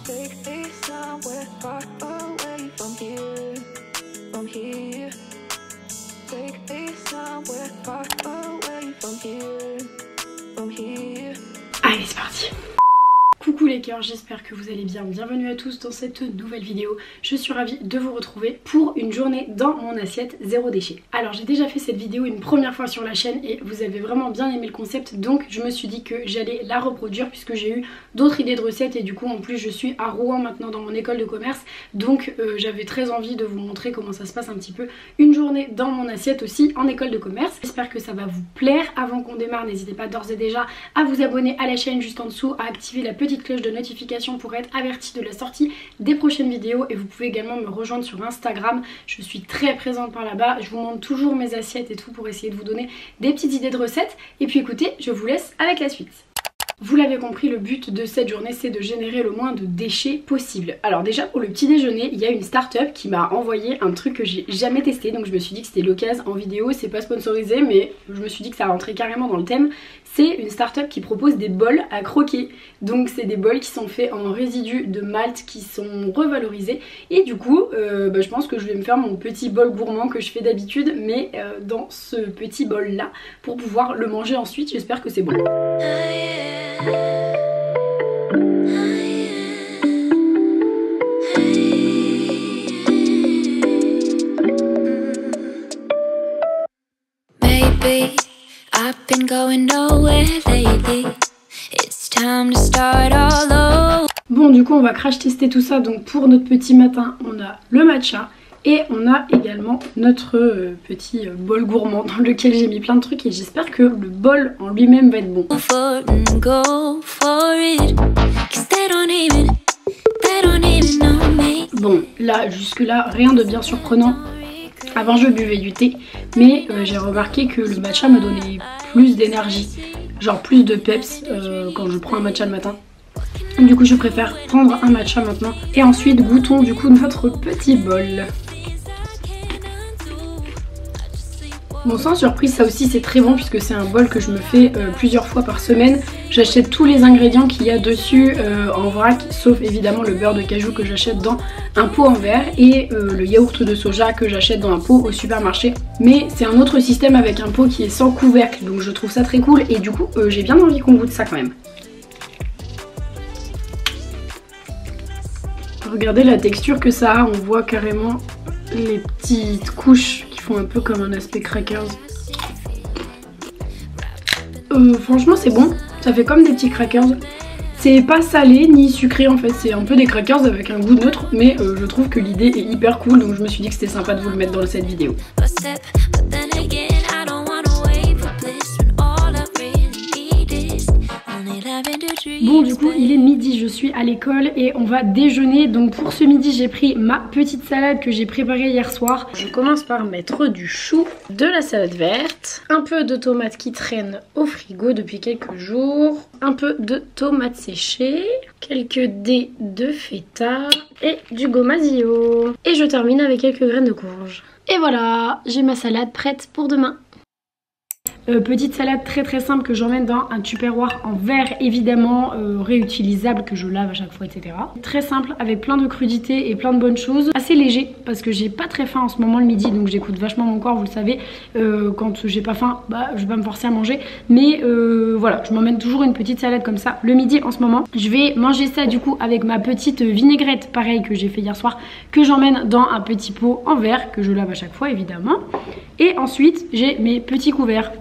Take me somewhere far away from here, from here. Take me somewhere far away from here, from here. Allez, c'est parti. Coucou les cœurs, j'espère que vous allez bien. Bienvenue à tous dans cette nouvelle vidéo. Je suis ravie de vous retrouver pour une journée dans mon assiette zéro déchet. Alors j'ai déjà fait cette vidéo une première fois sur la chaîne et vous avez vraiment bien aimé le concept, donc je me suis dit que j'allais la reproduire puisque j'ai eu d'autres idées de recettes et du coup en plus je suis à Rouen maintenant dans mon école de commerce, donc j'avais très envie de vous montrer comment ça se passe un petit peu une journée dans mon assiette aussi en école de commerce. J'espère que ça va vous plaire. Avant qu'on démarre, n'hésitez pas d'ores et déjà à vous abonner à la chaîne juste en dessous, à activer la petite cloche de notification pour être averti de la sortie des prochaines vidéos, et vous pouvez également me rejoindre sur Instagram, je suis très présente par là-bas, je vous montre toujours mes assiettes et tout pour essayer de vous donner des petites idées de recettes. Et puis écoutez, je vous laisse avec la suite. Vous l'avez compris, le but de cette journée c'est de générer le moins de déchets possible. Alors déjà pour le petit déjeuner, il y a une start-up qui m'a envoyé un truc que j'ai jamais testé, donc je me suis dit que c'était l'occasion en vidéo. C'est pas sponsorisé mais je me suis dit que ça rentrait carrément dans le thème. C'est une start-up qui propose des bols à croquer. Donc c'est des bols qui sont faits en résidus de malt qui sont revalorisés. Et du coup, je pense que je vais me faire mon petit bol gourmand que je fais d'habitude, mais dans ce petit bol là, pour pouvoir le manger ensuite. J'espère que c'est bon. Maybe I've been going nowhere lately. It's time to start all over. Bon, du coup on va crash tester tout ça. Donc pour notre petit matin on a le matcha et on a également notre petit bol gourmand dans lequel j'ai mis plein de trucs, et j'espère que le bol en lui-même va être bon. Bon, là jusque là rien de bien surprenant. Avant je buvais du thé, mais j'ai remarqué que le matcha me donnait plus d'énergie, genre plus de peps quand je prends un matcha le matin. Du coup je préfère prendre un matcha maintenant. Et ensuite goûtons du coup notre petit bol. Bon, sans surprise, ça aussi c'est très bon puisque c'est un bol que je me fais plusieurs fois par semaine. J'achète tous les ingrédients qu'il y a dessus en vrac, sauf évidemment le beurre de cajou que j'achète dans un pot en verre et le yaourt de soja que j'achète dans un pot au supermarché. Mais c'est un autre système avec un pot qui est sans couvercle, donc je trouve ça très cool et du coup j'ai bien envie qu'on goûte ça quand même. Regardez la texture que ça a, on voit carrément les petites couches qui font un peu comme un aspect crackers. Franchement c'est bon, ça fait comme des petits crackers. C'est pas salé ni sucré en fait, c'est un peu des crackers avec un goût neutre, mais je trouve que l'idée est hyper cool, donc je me suis dit que c'était sympa de vous le mettre dans cette vidéo. Bon, du coup il est midi, je suis à l'école et on va déjeuner. Donc pour ce midi j'ai pris ma petite salade que j'ai préparée hier soir. Je commence par mettre du chou, de la salade verte, un peu de tomates qui traînent au frigo depuis quelques jours, un peu de tomates séchées, quelques dés de feta et du gomasio. Et je termine avec quelques graines de courge. Et voilà, j'ai ma salade prête pour demain. Petite salade très simple que j'emmène dans un tupperware en verre évidemment, réutilisable, que je lave à chaque fois, etc. Très simple avec plein de crudités et plein de bonnes choses. Assez léger parce que j'ai pas très faim en ce moment le midi, donc j'écoute vachement mon corps, vous le savez. Quand j'ai pas faim, je vais pas me forcer à manger. Mais voilà, je m'emmène toujours une petite salade comme ça le midi en ce moment. Je vais manger ça du coup avec ma petite vinaigrette, pareil que j'ai fait hier soir, que j'emmène dans un petit pot en verre que je lave à chaque fois évidemment. Et ensuite j'ai mes petits couverts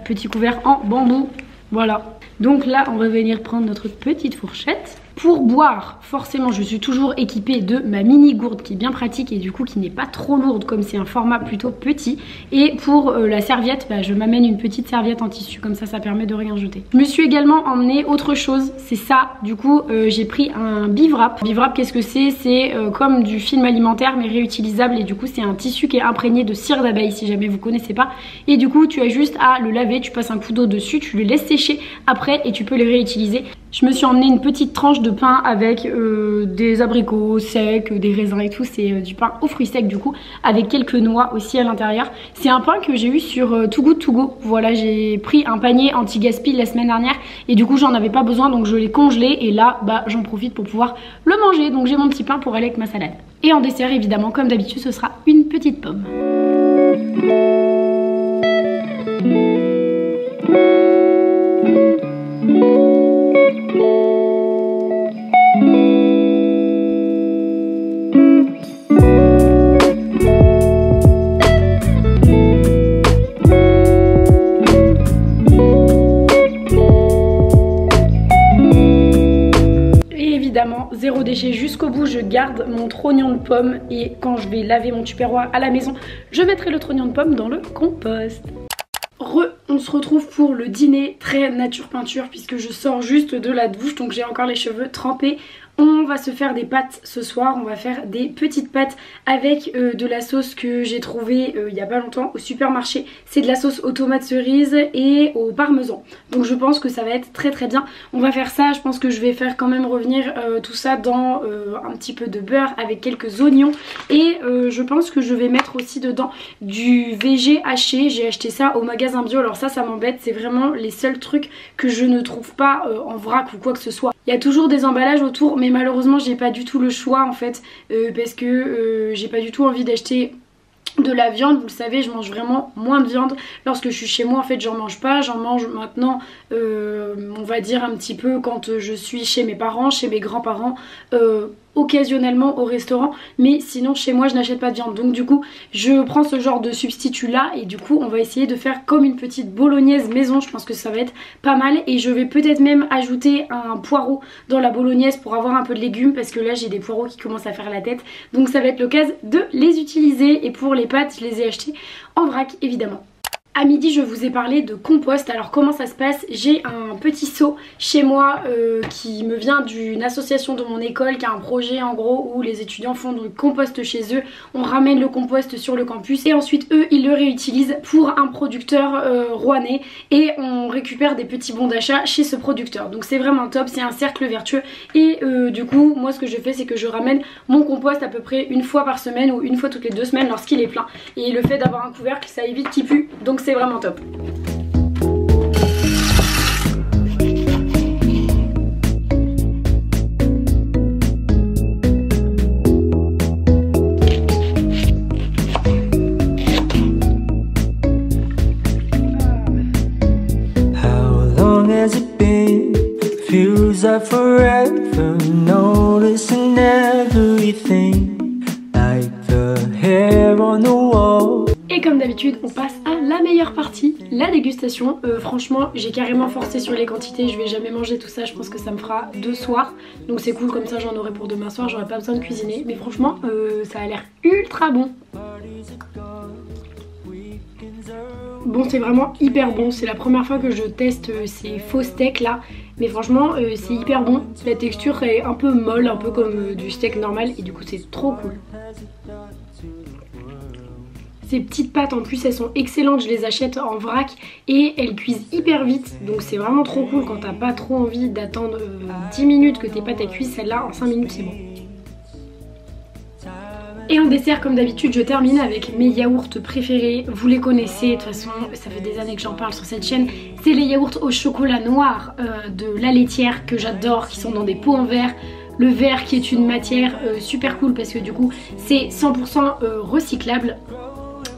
en bambou, voilà. Donc là on va venir prendre notre petite fourchette. Pour boire, forcément je suis toujours équipée de ma mini gourde qui est bien pratique et du coup qui n'est pas trop lourde comme c'est un format plutôt petit. Et pour la serviette, je m'amène une petite serviette en tissu, comme ça permet de rien jeter. Je me suis également emmené autre chose, c'est ça. Du coup j'ai pris un bivrap. Bivrap, qu'est-ce que c'est? C'est comme du film alimentaire mais réutilisable, et du coup c'est un tissu qui est imprégné de cire d'abeille si jamais vous connaissez pas. Et du coup tu as juste à le laver, tu passes un coup d'eau dessus, tu le laisses sécher après et tu peux le réutiliser. Je me suis emmené une petite tranche de pain avec des abricots secs, des raisins et tout. C'est du pain aux fruits secs du coup, avec quelques noix aussi à l'intérieur. C'est un pain que j'ai eu sur Too Good To Go. Voilà, j'ai pris un panier anti-gaspi la semaine dernière et du coup j'en avais pas besoin, donc je l'ai congelé et là bah, j'en profite pour pouvoir le manger. Donc j'ai mon petit pain pour aller avec ma salade. Et en dessert évidemment, comme d'habitude, ce sera une petite pomme. Zéro déchet jusqu'au bout, je garde mon trognon de pomme et quand je vais laver mon tupperware à la maison, je mettrai le trognon de pomme dans le compost. On se retrouve pour le dîner très nature peinture puisque je sors juste de la douche, donc j'ai encore les cheveux trempés. On va se faire des pâtes ce soir, on va faire des petites pâtes avec de la sauce que j'ai trouvée il y a pas longtemps au supermarché. C'est de la sauce aux tomates cerises et au parmesan. Donc je pense que ça va être très bien. On va faire ça, je pense que je vais faire quand même revenir tout ça dans un petit peu de beurre avec quelques oignons. Et je pense que je vais mettre aussi dedans du VG haché. J'ai acheté ça au magasin bio, alors ça m'embête. C'est vraiment les seuls trucs que je ne trouve pas en vrac ou quoi que ce soit. Il y a toujours des emballages autour, mais malheureusement j'ai pas du tout le choix en fait parce que j'ai pas du tout envie d'acheter de la viande. Vous le savez, je mange vraiment moins de viande lorsque je suis chez moi. En fait j'en mange pas, j'en mange maintenant on va dire un petit peu quand je suis chez mes parents, chez mes grands-parents, occasionnellement au restaurant, mais sinon chez moi je n'achète pas de viande. Donc du coup je prends ce genre de substitut là et du coup on va essayer de faire comme une petite bolognaise maison. Je pense que ça va être pas mal et je vais peut-être même ajouter un poireau dans la bolognaise pour avoir un peu de légumes parce que là j'ai des poireaux qui commencent à faire la tête, donc ça va être l'occasion de les utiliser. Et pour les pâtes je les ai achetées en vrac évidemment. À midi je vous ai parlé de compost. Alors comment ça se passe? J'ai un petit seau chez moi qui me vient d'une association de mon école qui a un projet en gros où les étudiants font du compost chez eux. On ramène le compost sur le campus et ensuite eux ils le réutilisent pour un producteur rouennais et on récupère des petits bons d'achat chez ce producteur. Donc c'est vraiment top, c'est un cercle vertueux et du coup moi ce que je fais c'est que je ramène mon compost à peu près une fois par semaine ou une fois toutes les 2 semaines lorsqu'il est plein. Et le fait d'avoir un couvercle ça évite qu'il pue, donc c'est vraiment top. How long has it been? Feels like forever. Noticing everything like the hair on the wall. Et comme d'habitude on passe à la meilleure partie, la dégustation. Franchement j'ai carrément forcé sur les quantités, je vais jamais manger tout ça, je pense que ça me fera 2 soirs. Donc c'est cool, comme ça j'en aurai pour demain soir, j'aurai pas besoin de cuisiner. Mais franchement ça a l'air ultra bon. Bon c'est vraiment hyper bon, c'est la première fois que je teste ces faux steaks là. Mais franchement c'est hyper bon, la texture est un peu molle, un peu comme du steak normal et du coup c'est trop cool. Ces petites pâtes en plus elles sont excellentes, je les achète en vrac et elles cuisent hyper vite. Donc c'est vraiment trop cool quand t'as pas trop envie d'attendre 10 minutes que tes pâtes elles cuisent, celle-là en 5 minutes c'est bon. Et en dessert comme d'habitude je termine avec mes yaourts préférés. Vous les connaissez, de toute façon ça fait des années que j'en parle sur cette chaîne. C'est les yaourts au chocolat noir de La Laitière que j'adore, qui sont dans des pots en verre. Le verre qui est une matière super cool parce que du coup c'est 100% recyclable.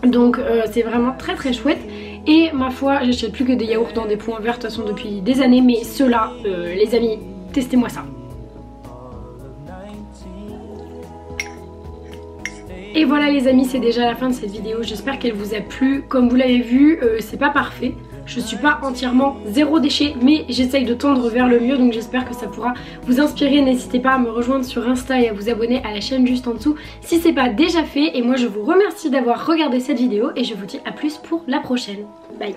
Donc c'est vraiment très chouette. Et ma foi j'achète plus que des yaourts dans des pots en verre de toute façon depuis des années. Mais ceux-là les amis, testez-moi ça. Et voilà les amis, c'est déjà la fin de cette vidéo. J'espère qu'elle vous a plu. Comme vous l'avez vu c'est pas parfait. Je suis pas entièrement zéro déchet, mais j'essaye de tendre vers le mieux, donc j'espère que ça pourra vous inspirer. N'hésitez pas à me rejoindre sur Insta et à vous abonner à la chaîne juste en dessous si c'est pas déjà fait. Et moi je vous remercie d'avoir regardé cette vidéo et je vous dis à plus pour la prochaine. Bye.